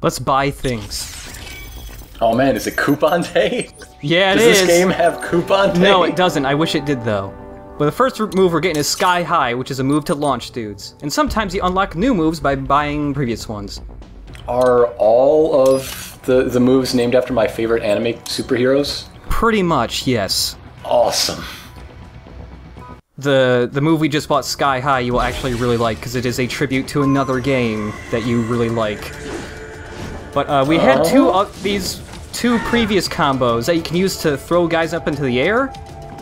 Let's buy things. Oh man, is it coupon day? Yeah, it is. Does this game have coupon day? No, it doesn't. I wish it did, though. But the first move we're getting is Sky High, which is a move to launch dudes. And sometimes you unlock new moves by buying previous ones. Are all of the moves named after my favorite anime superheroes? Pretty much, yes. Awesome. The move we just bought, Sky High, you will actually really like, because it is a tribute to another game that you really like. But we had these two previous combos that you can use to throw guys up into the air,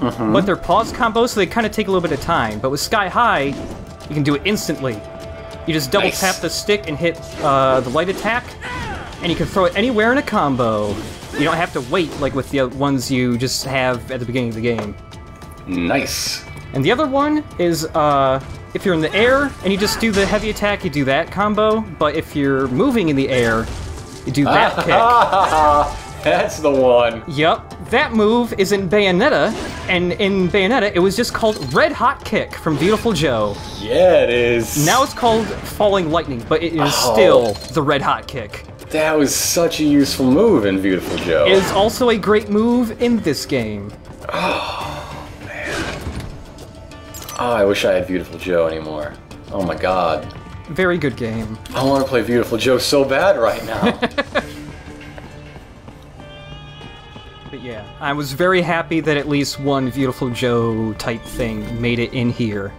but they're pause combos, so they kind of take a little bit of time. But with Sky High, you can do it instantly. You just double tap the stick and hit the light attack, and you can throw it anywhere in a combo. You don't have to wait like with the ones you just have at the beginning of the game. Nice. And the other one is, if you're in the air and you just do the heavy attack, you do that combo, but if you're moving in the air, you do that kick. That's the one. Yep, that move is in Bayonetta, and in Bayonetta, it was just called Red Hot Kick from Beautiful Joe. Yeah, it is. Now it's called Falling Lightning, but it is still the Red Hot Kick. That was such a useful move in Beautiful Joe. It is also a great move in this game. Oh, man. Oh, I wish I had Beautiful Joe anymore. Oh my god. Very good game. I want to play Beautiful Joe so bad right now. But yeah, I was very happy that at least one Beautiful Joe type thing made it in here.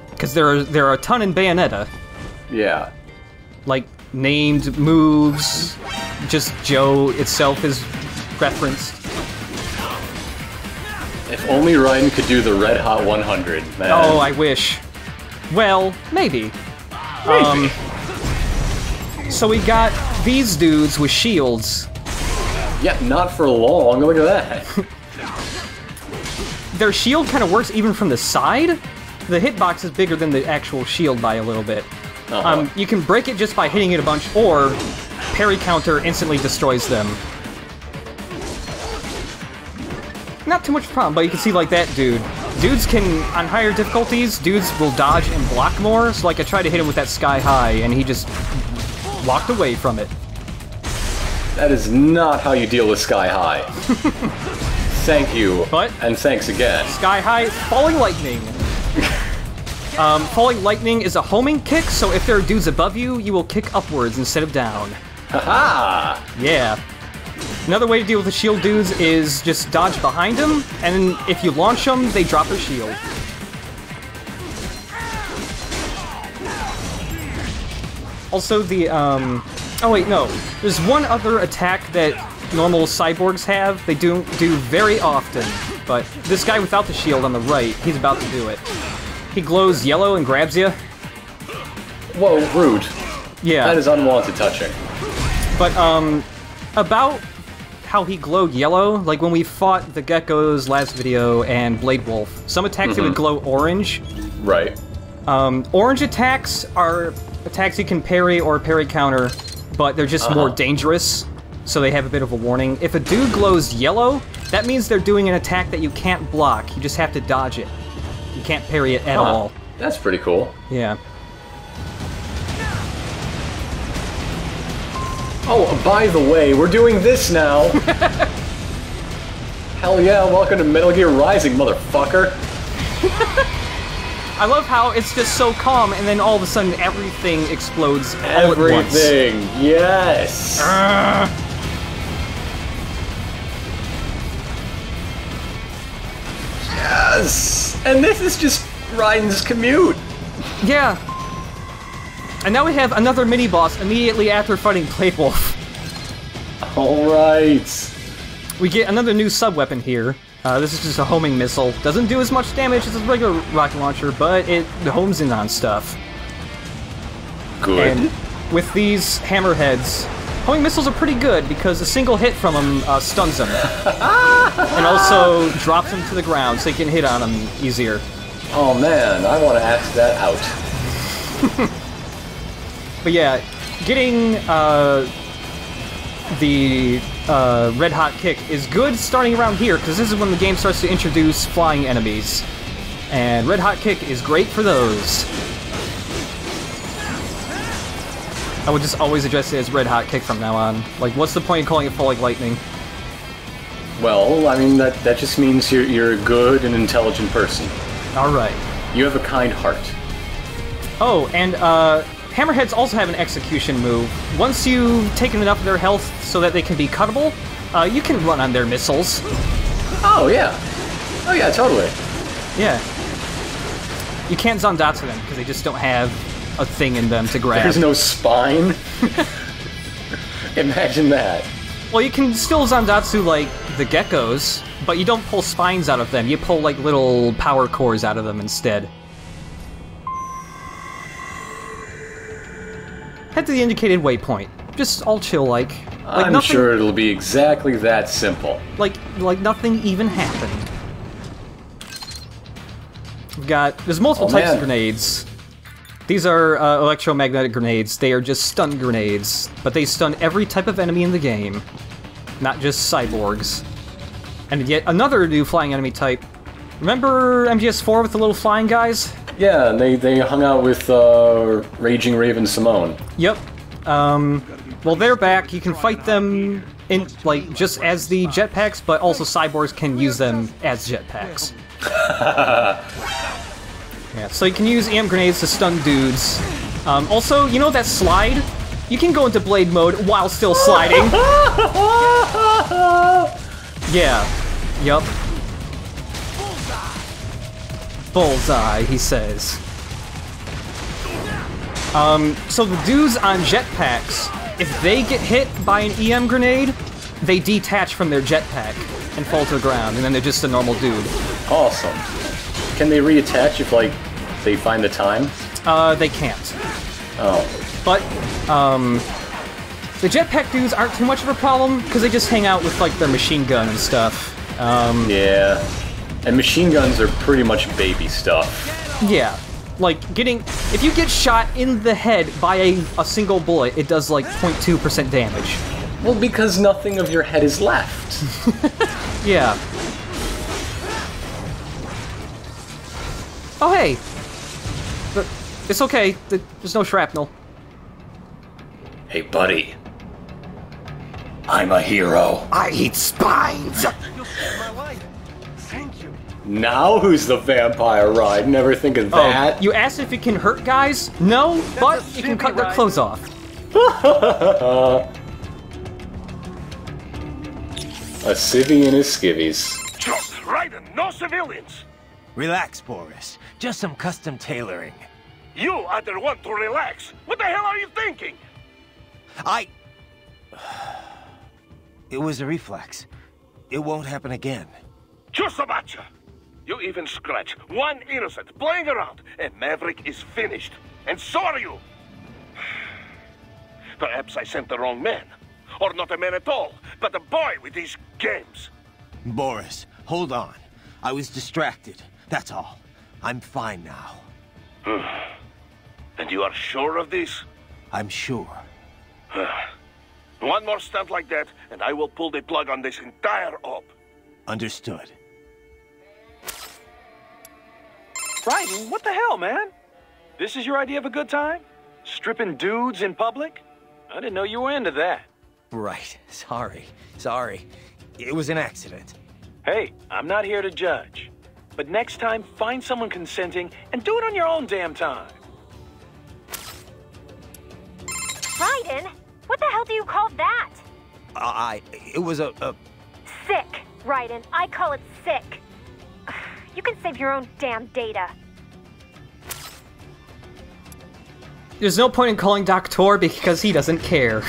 Because there are a ton in Bayonetta. Yeah. Like, named moves, just Joe itself is referenced. If only Raiden could do the Red Hot 100, man. Oh, I wish. Well, maybe. Maybe. So we got these dudes with shields. Yeah, not for long. Look at that. Their shield kind of works even from the side. The hitbox is bigger than the actual shield by a little bit. You can break it just by hitting it a bunch, or parry counter instantly destroys them. Not too much problem, but you can see like that dude. Dudes can, on higher difficulties, dudes will dodge and block more, so like I tried to hit him with that Sky High, and he just walked away from it. That is not how you deal with Sky High. Thank you, and thanks again. Sky High, Falling Lightning. Falling Lightning is a homing kick, so if there are dudes above you, you will kick upwards instead of down. Haha! Yeah. Another way to deal with the shield dudes is just dodge behind them, and if you launch them, they drop their shield. Also, the, oh wait, no. There's one other attack that normal cyborgs have. They do very often, but this guy without the shield on the right, he's about to do it. He glows yellow and grabs you. Whoa, rude. Yeah. That is unwanted touching. But, about how he glowed yellow, like when we fought the Geckos last video and Blade Wolf, some attacks they would glow orange. Right. Orange attacks are attacks you can parry or parry counter, but they're just more dangerous, so they have a bit of a warning. If a dude glows yellow, that means they're doing an attack that you can't block, you just have to dodge it. You can't parry it at all. That's pretty cool. Yeah. Oh, by the way, we're doing this now! Hell yeah, welcome to Metal Gear Rising, motherfucker! I love how it's just so calm, and then all of a sudden everything explodes all at once. Everything, yes! Yes! And this is just Raiden's commute! Yeah. And now we have another mini-boss immediately after fighting Blade Wolf. Alright. We get another new sub-weapon here. This is just a homing missile. Doesn't do as much damage as a regular rocket launcher, but it homes in on stuff. Good. And with these Hammerheads, homing missiles are pretty good because a single hit from them stuns them. And also drops them to the ground so you can hit on them easier. Oh man, I want to ask that out. But yeah, getting the Red Hot Kick is good starting around here, because this is when the game starts to introduce flying enemies. And Red Hot Kick is great for those. I would just always address it as Red Hot Kick from now on. Like, what's the point of calling it Fall Like Lightning? Well, I mean, that just means you're a good and intelligent person. Alright. You have a kind heart. Oh, and Hammerheads also have an execution move. Once you've taken enough of their health so that they can be cuttable, you can run on their missiles. Oh, yeah. Oh, yeah, totally. Yeah. You can't Zandatsu them, because they just don't have a thing in them to grab. There's no spine? Imagine that. Well, you can still Zandatsu, like, the geckos, but you don't pull spines out of them. You pull, like, little power cores out of them instead. Head to the indicated waypoint. Just all chill-like. I'm nothing, sure it'll be exactly that simple. Like nothing even happened. We've got... There's multiple types of grenades. These are electromagnetic grenades. They are just stun grenades, but they stun every type of enemy in the game, not just cyborgs. And yet another new flying enemy type. Remember MGS4 with the little flying guys? Yeah, and they hung out with Raging Raven Simone. Yep. Well, they're back. You can fight them in just as the jetpacks, but also cyborgs can use them as jetpacks. Yeah, so you can use EM grenades to stun dudes. Also, you know that slide? You can go into blade mode while still sliding. Yeah. Yup. Bullseye, he says. So the dudes on jetpacks, if they get hit by an EM grenade, they detach from their jetpack and fall to the ground, and then they're just a normal dude. Awesome. Can they reattach if, like, they find the time? They can't. Oh. But, the jetpack dudes aren't too much of a problem, because they just hang out with, like, their machine gun and stuff. Yeah. And machine guns are pretty much baby stuff. Yeah. Like, if you get shot in the head by a single bullet, it does, like, 0.2% damage. Well, because nothing of your head is left. Yeah. Oh, hey! It's okay. There's no shrapnel. Hey, buddy. I'm a hero. I eat spines! Now who's the vampire Raiden? Never think of that. Oh, you asked if it can hurt guys? No, but it can cut their clothes off. A civvy and his skivvies. Just Raiden, no civilians! Relax, Boris. Just some custom tailoring. You either want to relax. What the hell are you thinking? It was a reflex. It won't happen again. Chusabacha! You even scratch one innocent playing around, and Maverick is finished. And so are you! Perhaps I sent the wrong man. Or not a man at all, but a boy with these games. Boris, hold on. I was distracted, that's all. I'm fine now. And you are sure of this? I'm sure. One more stunt like that, and I will pull the plug on this entire op. Understood. Raiden, what the hell, man? This is your idea of a good time? Stripping dudes in public? I didn't know you were into that. Right. Sorry. It was an accident. Hey, I'm not here to judge. But next time, find someone consenting and do it on your own damn time. Raiden? What the hell do you call that? It was a... Sick, Raiden. I call it sick. You can save your own damn data. There's no point in calling Doctor because he doesn't care.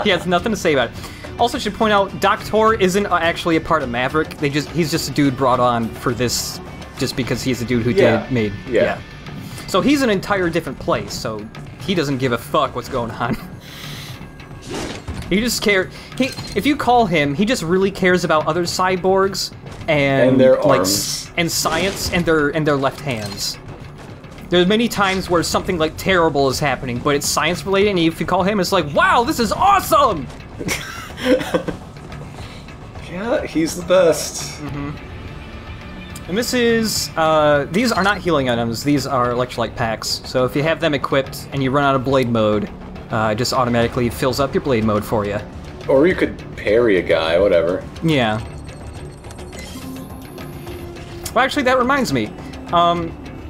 He has nothing to say about it. Also, should point out, Doctor isn't actually a part of Maverick. He's just a dude brought on for this, just because he's a dude who made. So he's an entire different place. So he doesn't give a fuck what's going on. He just cares. If you call him, he just really cares about other cyborgs and their arms and science and their left hands. There's many times where something like terrible is happening, but it's science related, and if you call him, it's like, wow, this is awesome! Yeah, he's the best. And this is, these are not healing items, these are electrolyte packs. So if you have them equipped and you run out of blade mode, it just automatically fills up your blade mode for you. Or you could parry a guy, whatever. Yeah. Well, actually, that reminds me.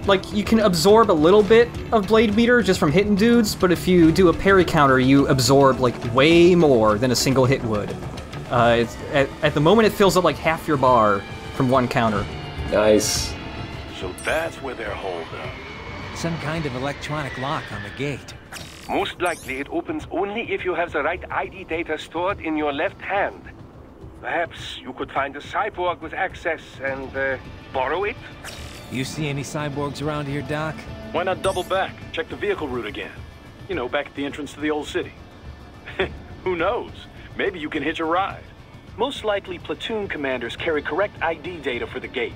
Like, you can absorb a little bit of blade meter just from hitting dudes, but if you do a parry counter, you absorb, like, way more than a single hit would. At the moment, it fills up, like, half your bar from one counter. Nice. So that's where they're holed up. Some kind of electronic lock on the gate. Most likely it opens only if you have the right ID data stored in your left hand. Perhaps you could find a cyborg with access and borrow it? You see any cyborgs around here, Doc? Why not double back? Check the vehicle route again. You know, back at the entrance to the old city. Who knows? Maybe you can hitch a ride. Most likely, platoon commanders carry correct ID data for the gate.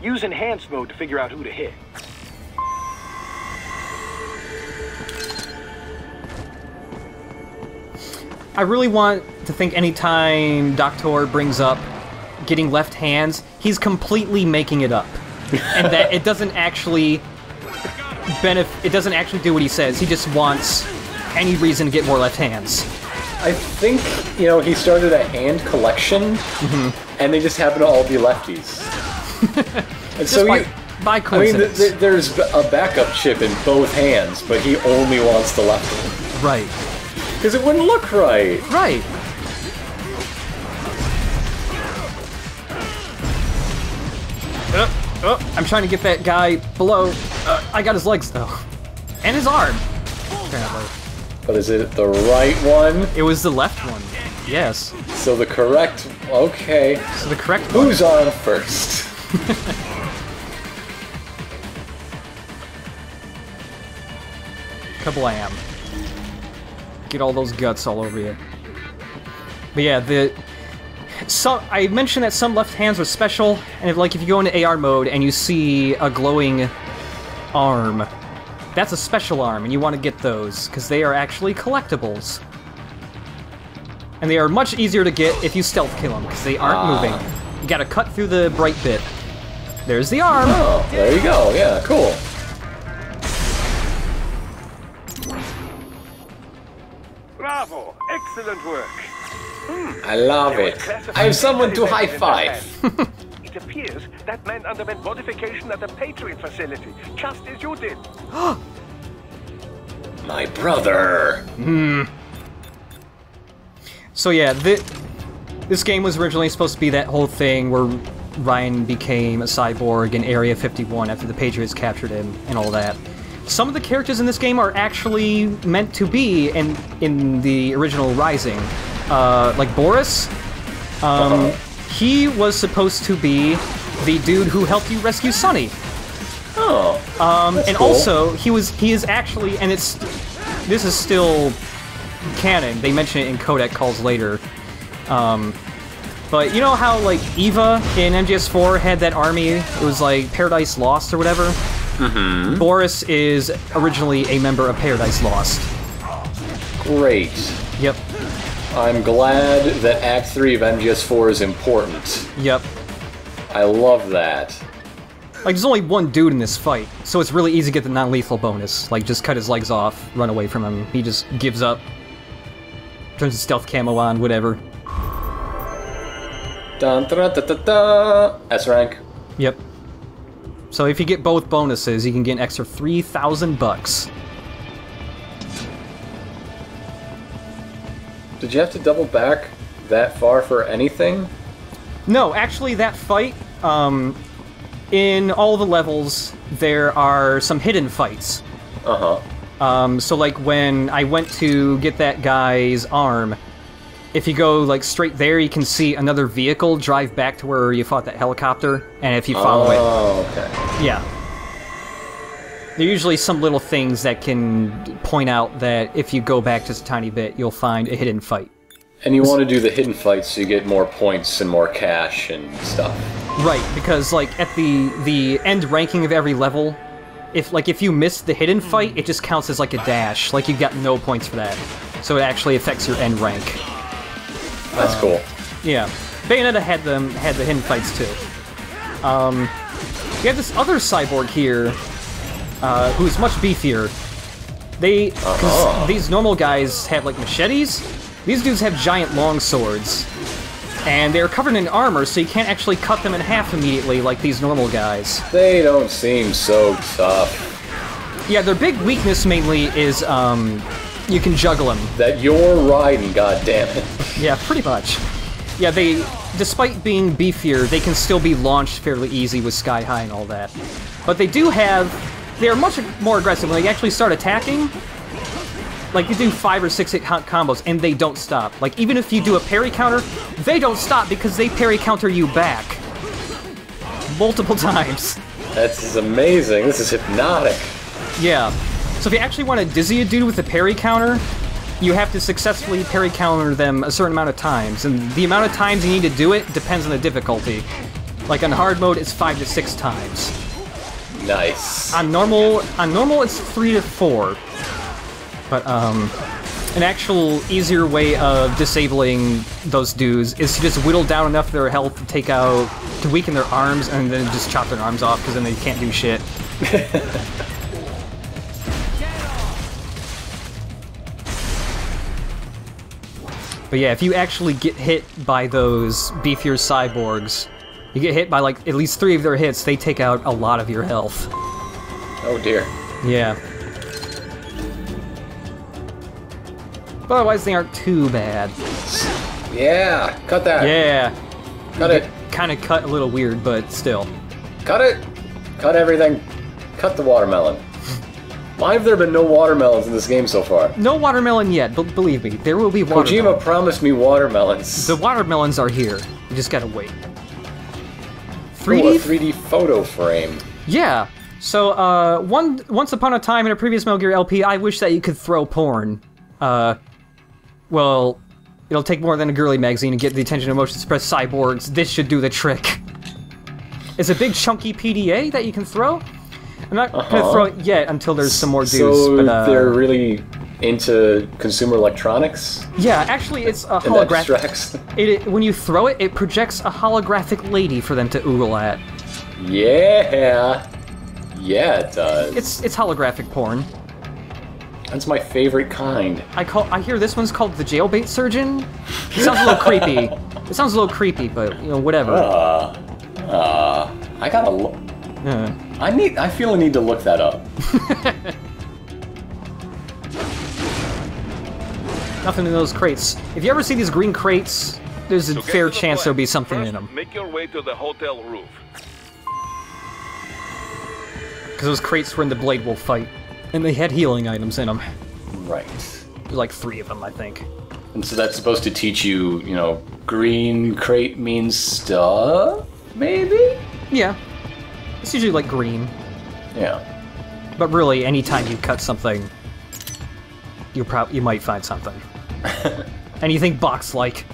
Use enhanced mode to figure out who to hit. I really want to think anytime Doctor brings up getting left hands, he's completely making it up. And that it doesn't actually it doesn't actually do what he says. He just wants any reason to get more left hands. I think, you know, he started a hand collection, and they just happen to all be lefties. And so by coincidence. I mean, there's a backup chip in both hands, but he only wants the left one. Right. Because it wouldn't look right. Right. I'm trying to get that guy below. I got his legs, though. And his arm. Apparently. But is it the right one? It was the left one. Yes. So the correct... Okay. So the correct one. Who's on first? Kablam. Get all those guts all over you. But yeah, I mentioned that some left hands are special, and if you go into AR mode and you see a glowing arm, that's a special arm, and you want to get those, because they are actually collectibles. And they are much easier to get if you stealth kill them, because they aren't moving. You gotta cut through the bright bit. There's the arm! Oh, there you go, yeah, cool. Bravo! Excellent work! I love it. I have someone to high five. It appears that man underwent modification at the Patriot facility, just as you did. My brother. So yeah, this game was originally supposed to be that whole thing where Ryan became a cyborg in Area 51 after the Patriots captured him and all that. Some of the characters in this game are actually meant to be in the original Rising. Like Boris, he was supposed to be the dude who helped you rescue Sonny. Oh, and cool. Also, he is actually, and this is still canon, they mention it in codec calls later, but you know how, like, Eva in MGS4 had that army, it was like Paradise Lost or whatever? Mm-hmm. Boris is originally a member of Paradise Lost. Great. Yep. I'm glad that Act 3 of MGS4 is important. Yep. I love that. Like, there's only one dude in this fight, so it's really easy to get the non-lethal bonus. Like, just cut his legs off, run away from him. He just gives up. Turns his stealth camo on, whatever. Dun, da, da, da, da. S rank. Yep. So if you get both bonuses, you can get an extra 3,000 bucks. Did you have to double back that far for anything? No, actually that fight, in all the levels, there are some hidden fights. Uh-huh. So like when I went to get that guy's arm, if you go like straight there, you can see another vehicle drive back to where you fought that helicopter, and if you follow it... Oh, okay. Yeah. There are usually some little things that can point out that if you go back just a tiny bit, you'll find a hidden fight. And you want to do the hidden fights so you get more points and more cash and stuff. Right, because like at the end ranking of every level, if you miss the hidden fight, it just counts as like a dash. Like you got no points for that. So it actually affects your end rank. That's cool. Yeah. Bayonetta had the hidden fights too. You have this other cyborg here, who's much beefier. Because these normal guys have, like, machetes. These dudes have giant long swords. And they're covered in armor, so you can't actually cut them in half immediately like these normal guys. They don't seem so tough. Yeah, their big weakness mainly is, you can juggle them. That you're Raiden, goddammit. Yeah, pretty much. Yeah, despite being beefier, they can still be launched fairly easy with Sky High and all that. But they're much more aggressive. When they actually start attacking, like, you do 5 or 6 hit combos, and they don't stop. Like, even if you do a parry counter, they don't stop because they parry counter you back. Multiple times. That's amazing. This is hypnotic. Yeah. So if you actually want to dizzy a dude with a parry counter, you have to successfully parry counter them a certain amount of times. And the amount of times you need to do it depends on the difficulty. Like, on hard mode, it's 5 to 6 times. Nice. On normal, it's 3 to 4. But, an actual easier way of disabling those dudes is to just whittle down enough of their health to weaken their arms, and then just chop their arms off, because then they can't do shit. But yeah, if you actually get hit by those beefier cyborgs, you get hit by, like, at least 3 of their hits, they take out a lot of your health. Oh dear. Yeah. But otherwise, they aren't too bad. Yeah, cut that. Yeah. Cut it. Kind of cut a little weird, but still. Cut it. Cut everything. Cut the watermelon. Why have there been no watermelons in this game so far? No watermelon yet, but believe me, there will be watermelon. Kojima promised me watermelons. The watermelons are here. You just gotta wait. 3D? Ooh, a 3D photo frame. Yeah. So, once upon a time in a previous Metal Gear LP, I wish that you could throw porn. Well, it'll take more than a girly magazine to get the attention of motion suppressed cyborgs. This should do the trick. It's a big chunky PDA that you can throw. I'm not gonna throw it yet until there's some more dudes. So but, they're really into consumer electronics? Yeah, actually it's a holographic. When you throw it, it projects a holographic lady for them to oogle at. Yeah. Yeah, it does. It's holographic porn. That's my favorite kind. I hear this one's called the jailbait surgeon. It sounds a little creepy. It sounds a little creepy, but you know, whatever. I gotta look. I feel a need to look that up. Nothing in those crates. If you ever see these green crates, there's a fair chance there'll be something in them. Make your way to the hotel roof. Because those crates were in the Blade Wolf fight. And they had healing items in them. Right. There's like 3 of them, I think. And so that's supposed to teach you, you know, green crate means stuff? Maybe? Yeah. It's usually like green. Yeah. But really, anytime you cut something, you might find something. Anything box-like.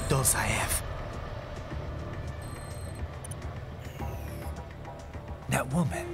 Those I have. That woman.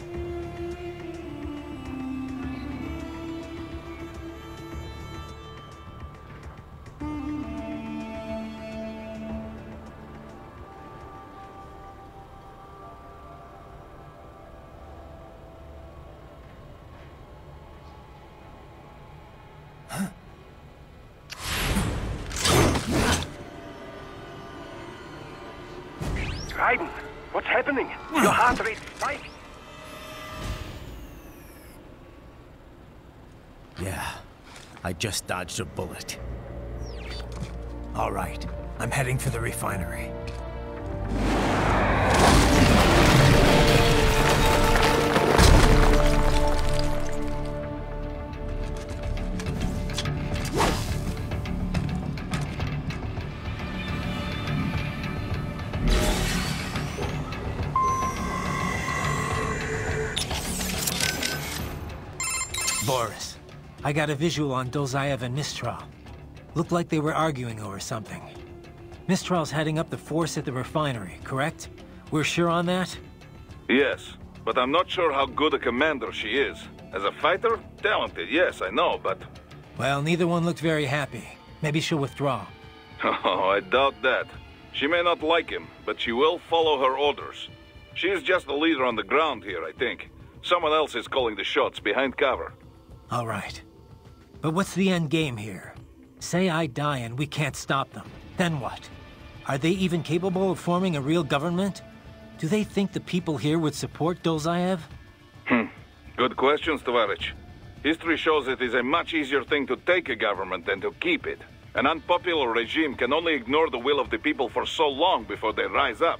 Raiden, what's happening? Your heart rate spiked. Yeah, I just dodged a bullet. All right, I'm heading for the refinery. Boris, I got a visual on Dolzaev and Mistral. Looked like they were arguing over something. Mistral's heading up the force at the refinery, correct? We're sure on that? Yes, but I'm not sure how good a commander she is. As a fighter, talented, yes, I know, but... Well, neither one looked very happy. Maybe she'll withdraw. Oh, I doubt that. She may not like him, but she will follow her orders. She is just the leader on the ground here, I think. Someone else is calling the shots behind cover. All right. But what's the end game here? Say I die and we can't stop them. Then what? Are they even capable of forming a real government? Do they think the people here would support Dolzaev? Good questions, Tovarich. History shows it is a much easier thing to take a government than to keep it. An unpopular regime can only ignore the will of the people for so long before they rise up.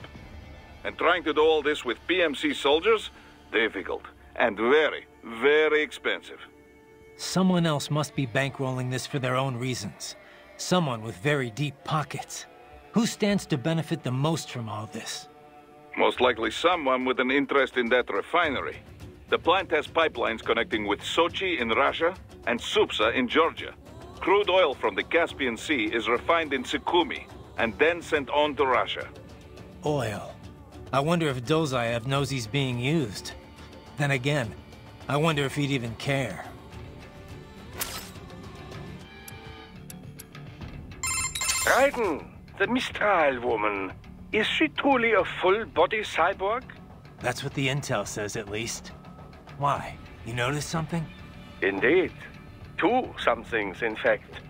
And trying to do all this with PMC soldiers? Difficult. And very, very expensive. Someone else must be bankrolling this for their own reasons. Someone with very deep pockets. Who stands to benefit the most from all this? Most likely someone with an interest in that refinery. The plant has pipelines connecting with Sochi in Russia and Supsa in Georgia. Crude oil from the Caspian Sea is refined in Sukhumi and then sent on to Russia. Oil. I wonder if Dolzaev knows he's being used. Then again, I wonder if he'd even care. Raiden, the Mistral woman. Is she truly a full-body cyborg? That's what the intel says, at least. Why? You notice something? Indeed. Two somethings, in fact.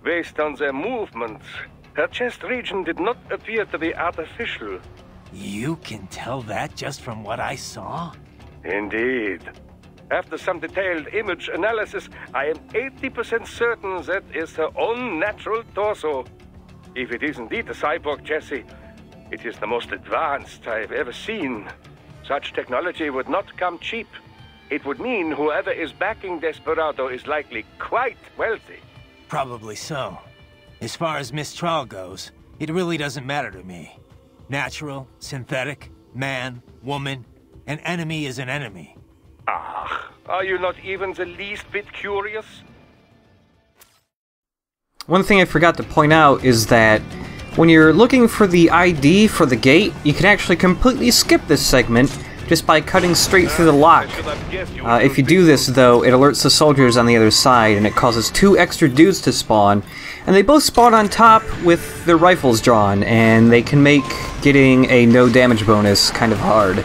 Based on their movements, her chest region did not appear to be artificial. You can tell that just from what I saw? Indeed. After some detailed image analysis, I am 80% certain that is her own natural torso. If it is indeed a cyborg chassis, it is the most advanced I've ever seen. Such technology would not come cheap. It would mean whoever is backing Desperado is likely quite wealthy. Probably so. As far as Mistral goes, it really doesn't matter to me. Natural, synthetic, man, woman, an enemy is an enemy. Ah, are you not even the least bit curious? One thing I forgot to point out is that when you're looking for the ID for the gate, you can actually completely skip this segment just by cutting straight through the lock. If you do this, though, it alerts the soldiers on the other side, and it causes 2 extra dudes to spawn, and they both spawn on top with their rifles drawn, and they can make getting a no damage bonus kind of hard.